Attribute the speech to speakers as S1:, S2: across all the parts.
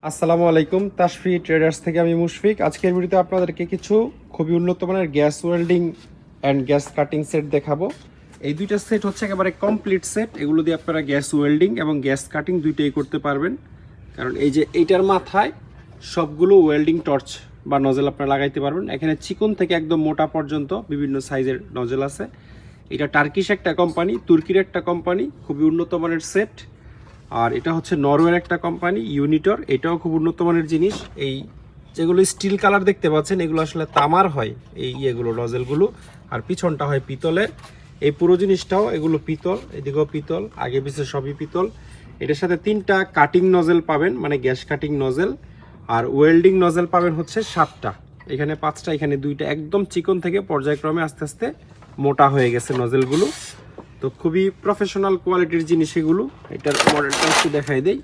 S1: আসসালামু আলাইকুম, তাশফি ট্রেডার্স থেকে আমি মুশফিক। আজকের ভিডিওতে আপনাদেরকে কিছু খুবই উন্নত মানের gas welding and gas cutting set দেখাবো। এই দুইটা সেট হচ্ছে একেবারে কমপ্লিট সেট। এগুলো দিয়ে আপনারা গ্যাস ওয়েল্ডিং এবং গ্যাস কাটিং দুইটাই করতে পারবেন। কারণ এই যে এইটার মাথায় সবগুলো ওয়েল্ডিং টর্চ বা নজেল আপনারা লাগাইতে পারবেন। এখানে চিকন থেকে একদম মোটা পর্যন্ত বিভিন্ন সাইজের নজেল আছে। এটা টার্কিশ একটা কোম্পানি, তুর্কির একটা কোম্পানি, খুবই উন্নত মানের সেট। আর এটা হচ্ছে নরওয়ের একটা কোম্পানি ইউনিটর, এটাও খুব উন্নত মানের জিনিস। এই যেগুলো স্টিল কালার দেখতে পাচ্ছেন এগুলো আসলে তামার হয়, এই ইয়েগুলো নজেলগুলো, আর পিছনটা হয় পিতলের। এই পুরো জিনিসটাও এগুলো পিতল, এদিকেও পিতল, আগে পিছে সবই পিতল। এটার সাথে 3টা কাটিং নজেল পাবেন, মানে গ্যাস কাটিং নজেল। আর ওয়েল্ডিং নজেল পাবেন হচ্ছে 7টা, এখানে 5টা, এখানে 2টা। একদম চিকন থেকে পর্যায়ক্রমে আস্তে আস্তে মোটা হয়ে গেছে নজেলগুলো। তো খুবই প্রফেশনাল কোয়ালিটির জিনিস এগুলো। এটার মডেলটা একটু দেখাই দেই।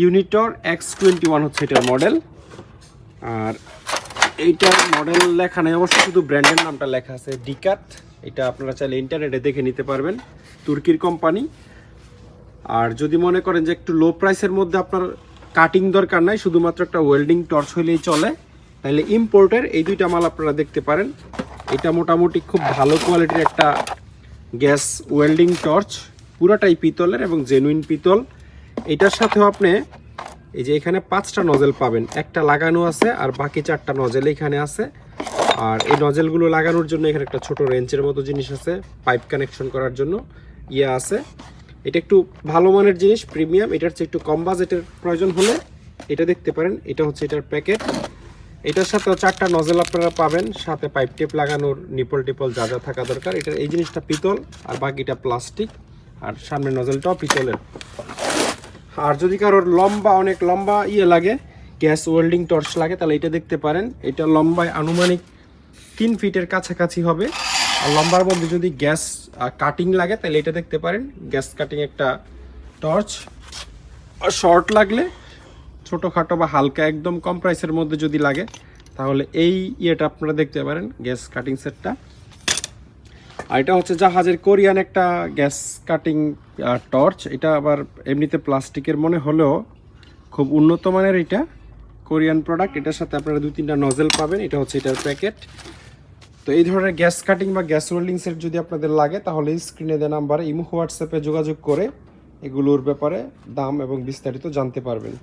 S1: ইউনিটর X21 হচ্ছে এটার মডেল। আর এইটার মডেল লেখা নেই অবশ্য, শুধু ব্র্যান্ডের নামটা লেখা আছে ডিকাত। এটা আপনারা চাইলে ইন্টারনেটে দেখে নিতে পারবেন, তুর্কির কোম্পানি। আর যদি মনে করেন যে একটু লো প্রাইসের মধ্যে আপনার কাটিং দরকার নাই, শুধুমাত্র একটা ওয়েল্ডিং টর্চ হইলেই চলে, তাহলে ইম্পোর্টের এই দুইটা মাল আপনারা দেখতে পারেন। এটা মোটামুটি খুব ভালো কোয়ালিটির একটা গ্যাস ওয়েল্ডিং টর্চ, পুরাটাই পিতলের এবং জেনুইন পিতল। এটার সাথেও আপনি এই যে এখানে 5টা নজেল পাবেন, একটা লাগানো আছে আর বাকি 4টা নজেল এখানে আছে। আর এই নজেলগুলো লাগানোর জন্য এখানে একটা ছোট রেঞ্চের মতো জিনিস আছে, পাইপ কানেকশন করার জন্য আছে। এটা একটু ভালো মানের জিনিস, প্রিমিয়াম। এটার চেয়ে একটু কম বাজেটের প্রয়োজন হলে এটা দেখতে পারেন। এটা হচ্ছে এটার প্যাকেট। এটার সাথেও 4টা নজেল আপনারা পাবেন, সাথে পাইপ টেপ লাগানোর নিপল টিপল যা যা থাকা দরকার। এটার এই জিনিসটা পিতল আর বাকিটা প্লাস্টিক, আর সামনের নজেলটাও পিতলের। আর যদি কারোর লম্বা, অনেক লম্বা লাগে, গ্যাস ওয়েল্ডিং টর্চ লাগে, তাহলে এটা দেখতে পারেন। এটা লম্বায় আনুমানিক 3 ফিটের কাছাকাছি হবে। আর লম্বার মধ্যে যদি গ্যাস কাটিং লাগে তাহলে এটা দেখতে পারেন, গ্যাস কাটিং একটা টর্চ। আর শর্ট লাগলে, ছোটোখাটো বা হালকা একদম কম প্রাইসের মধ্যে যদি লাগে, তাহলে এই ইয়েটা আপনারা দেখতে পারেন, গ্যাস কাটিং সেটটা। আর এটা হচ্ছে জাহাজের কোরিয়ান একটা গ্যাস কাটিং টর্চ। এটা আবার এমনিতে প্লাস্টিকের মনে হলেও খুব উন্নত মানের, এটা কোরিয়ান প্রোডাক্ট। এটার সাথে আপনারা 2-3টা নজেল পাবেন। এটা হচ্ছে এটার প্যাকেট। তো এই ধরনের গ্যাস কাটিং বা গ্যাস ওয়েল্ডিং সেট যদি আপনাদের লাগে, তাহলে স্ক্রিনে দেওয়া নাম্বারে ইমো হোয়াটসঅ্যাপে যোগাযোগ করে এগুলোর ব্যাপারে দাম এবং বিস্তারিত জানতে পারবেন।